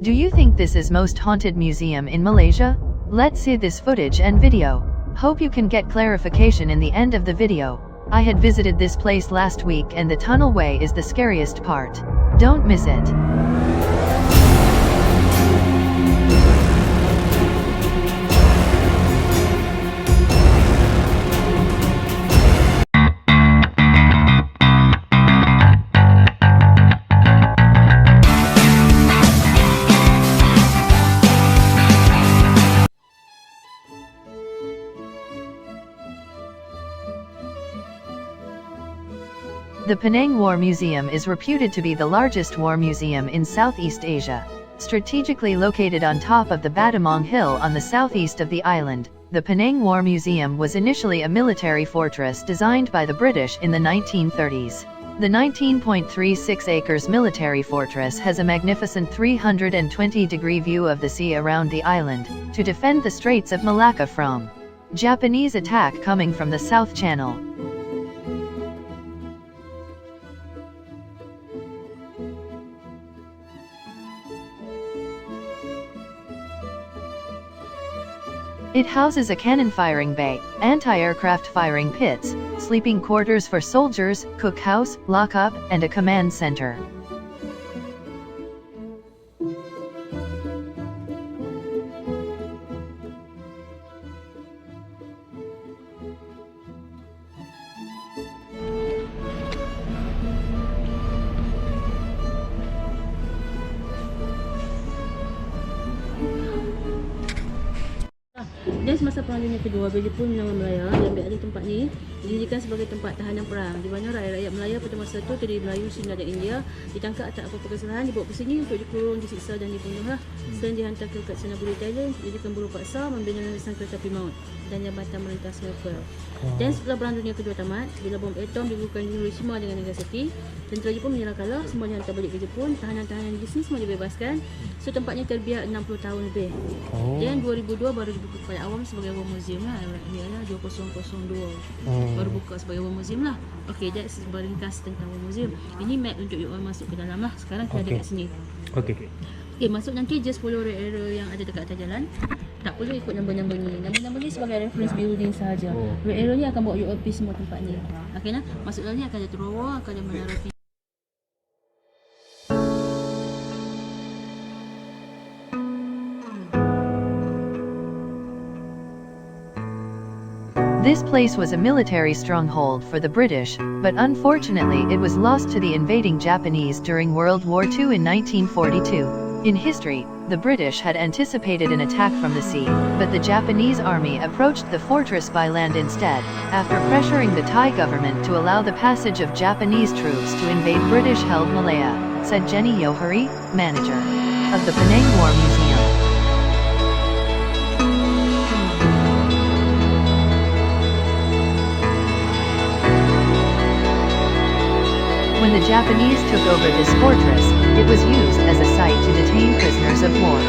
Do you think this is most haunted museum in Malaysia? Let's see this footage and video. Hope you can get clarification in the end of the video. I had visited this place last week and the tunnel way is the scariest part. Don't miss it. The Penang War Museum is reputed to be the largest war museum in Southeast Asia. Strategically located on top of the Batu Maung hill on the southeast of the island, the Penang War Museum was initially a military fortress designed by the British in the 1930s. The 19.36 acres military fortress has a magnificent 320-degree view of the sea around the island, to defend the Straits of Malacca from Japanese attack coming from the South Channel. It houses a cannon firing bay, anti-aircraft firing pits, sleeping quarters for soldiers, cookhouse, lockup, and a command center. Dan semasa Perang Dunia Kedua, bila Jepun menyerang Malaya, dia ambil alih tempat ni, dijadikan sebagai tempat tahanan perang, di mana rakyat-rakyat Malaya pada masa itu, terdiri Melayu, Cina dan India, ditangkap tak apa-apa kesalahan, dibawa ke sini untuk dikurung, disiksa dan dibunuhlah. Selain dihantar ke Senaburi Thailand, dijadikan buruh paksa, membina landasan kereta api maut dan jambatan melintas level. Dan setelah Perang Dunia Kedua tamat, bila bom atom digugurkan di Hiroshima dengan Nagasaki, tentera Jepun menyerah kalah, semua dihantar balik ke Jepun, tahanan-tahanan di sini semua dibebaskan. So tempatnya terbiak 60 tahun lebih. Dan 2002 baru dibuka kepada awam sebagai War Museum lah. Ini adalah 2002 baru buka sebagai War Museum lah. Okay, that's beringkas tentang War Museum. Ini map untuk you all masuk ke dalam lah. Sekarang kita ada kat sini. Okay, masuk nanti just follow area yang ada dekat atas jalan. Tak perlu ikut nombor-nombor ni. Nombor-nombor ni sebagai reference building sahaja. Area ni akan bawa you all pergi semua tempat ni. Okay nah, masuk dalam ni akan ada terowong, akan ada menara. This place was a military stronghold for the British, but unfortunately it was lost to the invading Japanese during World War II in 1942. In history, the British had anticipated an attack from the sea, but the Japanese army approached the fortress by land instead, after pressuring the Thai government to allow the passage of Japanese troops to invade British-held Malaya, said Jenny Yohari, manager of the Penang War Museum. When the Japanese took over this fortress, it was used as a site to detain prisoners of war.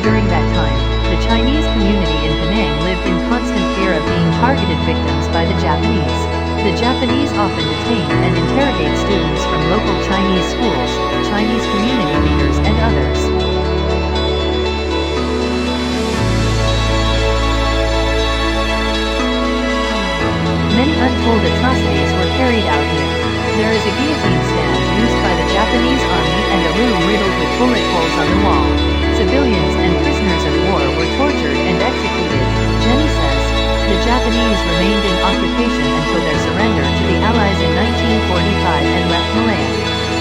During that time, the Chinese community in Penang lived in constant fear of being targeted victims by the Japanese. The Japanese often detain and interrogate students from local Chinese schools, Chinese community leaders and others. Many untold atrocities were carried out here. There is a guillotine stand used by the Japanese army and a room riddled with bullet holes on the wall. Civilians and prisoners of war were tortured and executed, Jenny says. The Japanese remained in occupation until their surrender to the Allies in 1945 and left Malaya.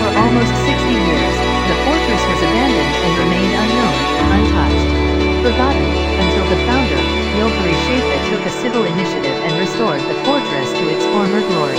For almost 60 years, the fortress was abandoned and remained unknown, untouched, forgotten, until the founder, Yohari Sheikh, took a civil initiative and restored the fortress to its former glory.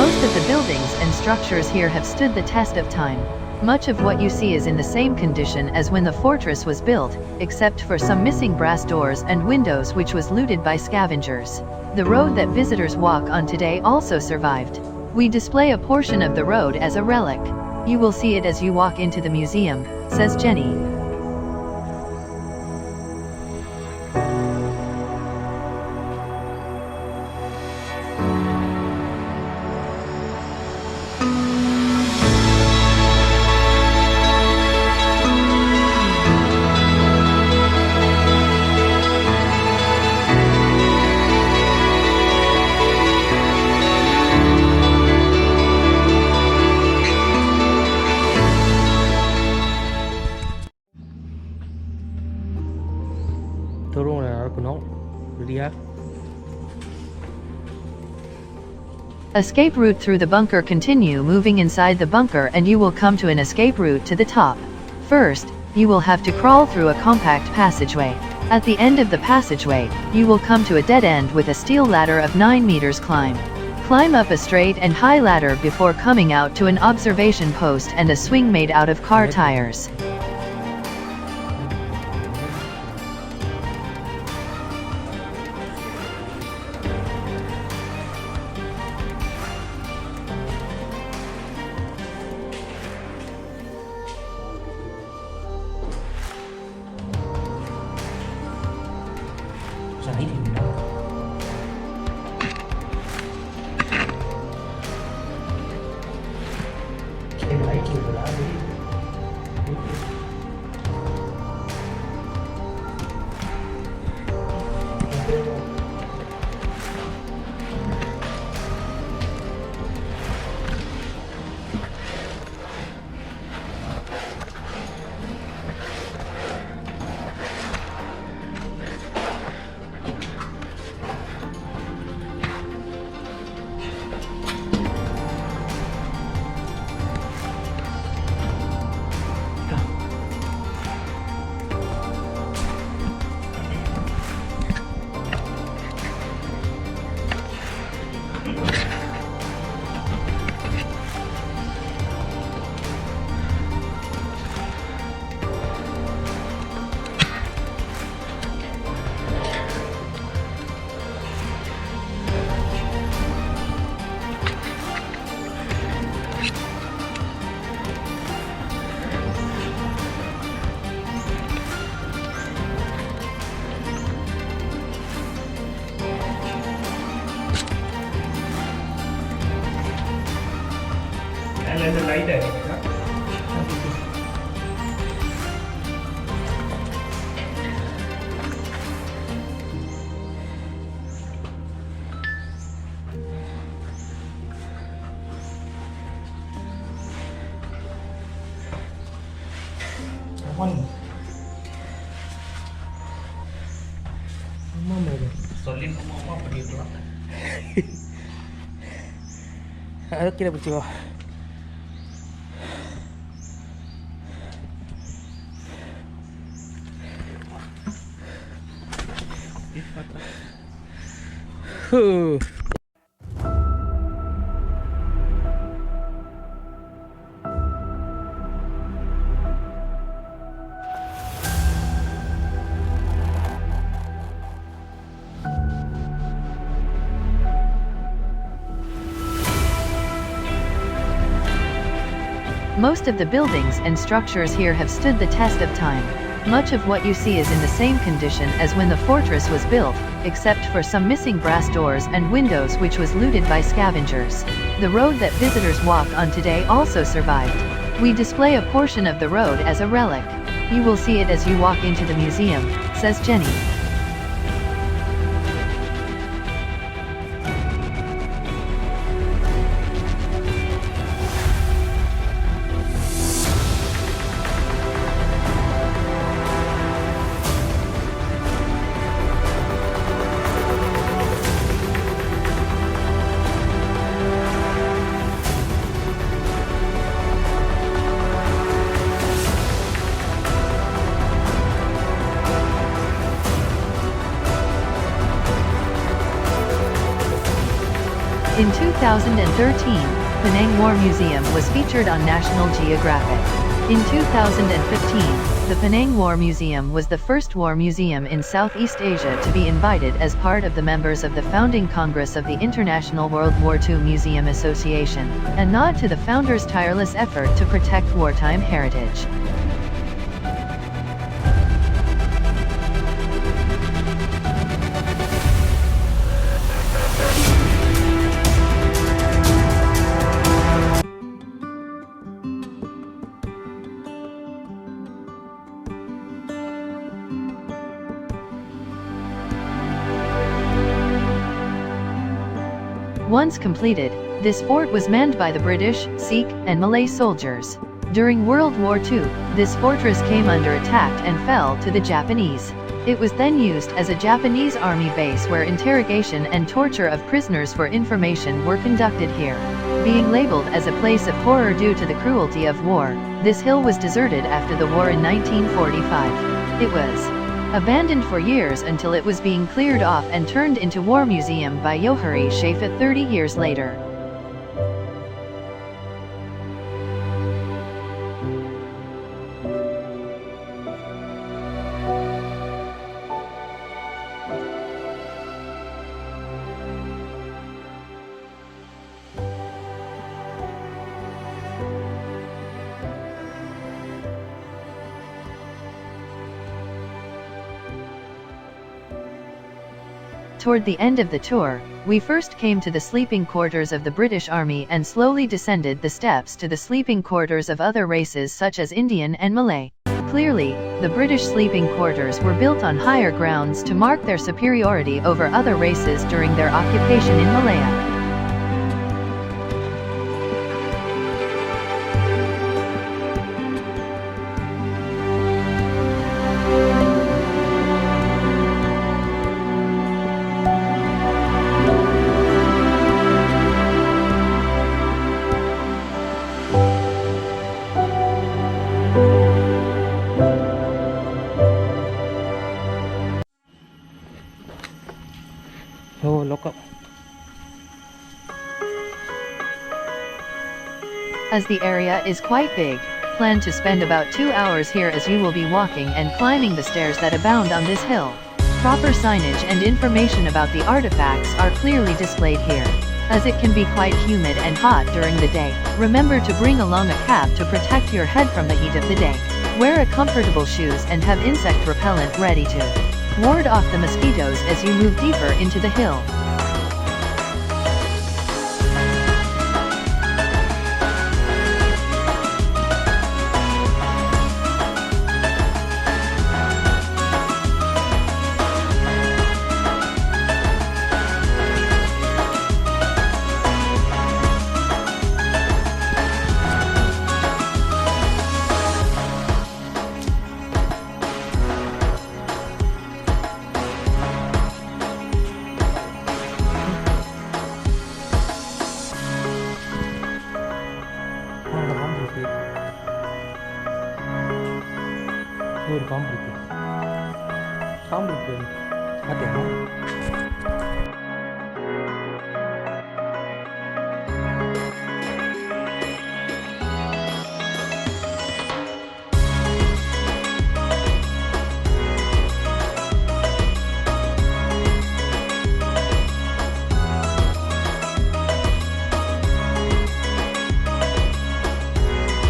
Most of the buildings and structures here have stood the test of time. Much of what you see is in the same condition as when the fortress was built, except for some missing brass doors and windows which was looted by scavengers. The road that visitors walk on today also survived. We display a portion of the road as a relic. You will see it as you walk into the museum, says Jenny. Turun lah aku nak. Dia. Escape route through the bunker. Continue moving inside the bunker and you will come to an escape route to the top. First, you will have to crawl through a compact passageway. At the end of the passageway, you will come to a dead end with a steel ladder of 9 meters climb. Climb up a straight and high ladder before coming out to an observation post and a swing made out of car tires. Saya thì mình đâu. Cái lấy kêu rồi đã đi. Lên lấy để Mama ya. Soalnya mau apa dia tuh? Ayo kita bercoba. Most of the buildings and structures here have stood the test of time. Much of what you see is in the same condition as when the fortress was built, except for some missing brass doors and windows which was looted by scavengers. The road that visitors walk on today also survived. We display a portion of the road as a relic. You will see it as you walk into the museum, says Jenny. In 2013, Penang War Museum was featured on National Geographic. In 2015, the Penang War Museum was the first war museum in Southeast Asia to be invited as part of the members of the founding Congress of the International World War II Museum Association, a nod to the founders' tireless effort to protect wartime heritage. Once completed, this fort was manned by the British, Sikh, and Malay soldiers. During World War II, this fortress came under attack and fell to the Japanese. It was then used as a Japanese army base where interrogation and torture of prisoners for information were conducted here. Being labeled as a place of horror due to the cruelty of war, this hill was deserted after the war in 1945. It was abandoned for years until it was being cleared off and turned into War Museum by Johari Sheikh 30 years later. Toward the end of the tour, we first came to the sleeping quarters of the British Army and slowly descended the steps to the sleeping quarters of other races such as Indian and Malay. Clearly, the British sleeping quarters were built on higher grounds to mark their superiority over other races during their occupation in Malaya. Oh, lock up. As the area is quite big, plan to spend about 2 hours here as you will be walking and climbing the stairs that abound on this hill. Proper signage and information about the artifacts are clearly displayed here. As it can be quite humid and hot during the day, remember to bring along a cap to protect your head from the heat of the day. Wear a comfortable shoes and have insect repellent ready to ward off the mosquitoes as you move deeper into the hill.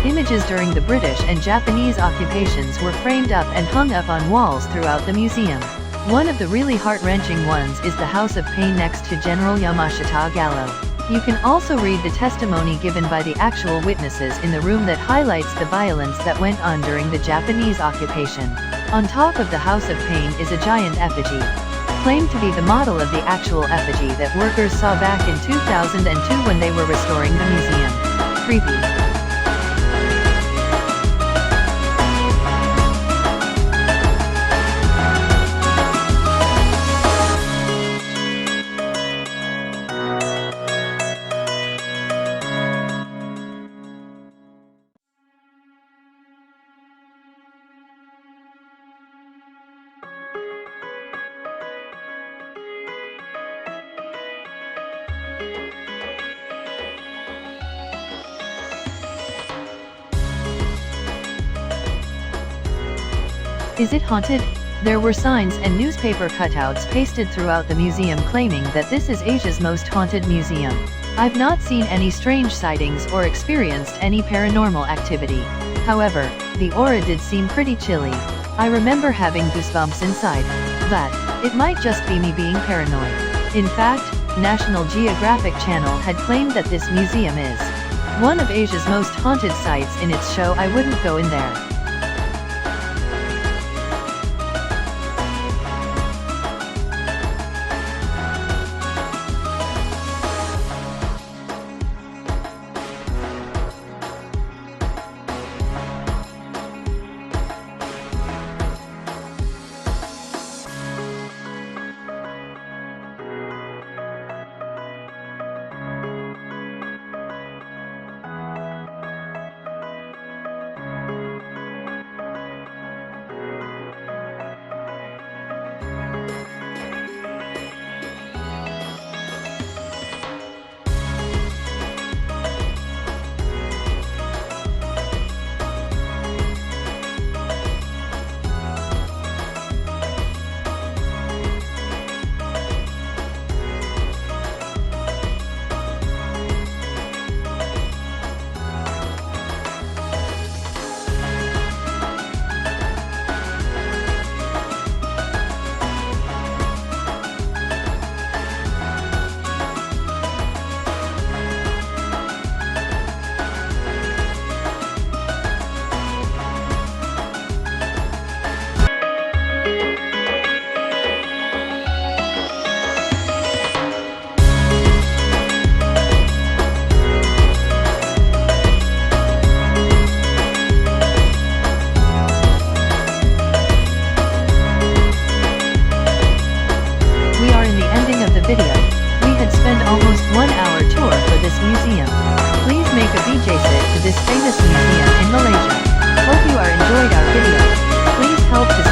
Images during the British and Japanese occupations were framed up and hung up on walls throughout the museum. One of the really heart-wrenching ones is the House of Pain next to General Yamashita Gallo. You can also read the testimony given by the actual witnesses in the room that highlights the violence that went on during the Japanese occupation. On top of the House of Pain is a giant effigy, claimed to be the model of the actual effigy that workers saw back in 2002 when they were restoring the museum. Creepy. Is it haunted? There were signs and newspaper cutouts pasted throughout the museum claiming that this is Asia's most haunted museum. I've not seen any strange sightings or experienced any paranormal activity. However, the aura did seem pretty chilly. I remember having goosebumps inside. But it might just be me being paranoid. In fact, National Geographic Channel had claimed that this museum is one of Asia's most haunted sites in its show I Wouldn't Go In There. Video. We had spent almost 1 hour tour for this museum. Please make a visit to this famous museum in Malaysia. Hope you are enjoyed our video. Please help to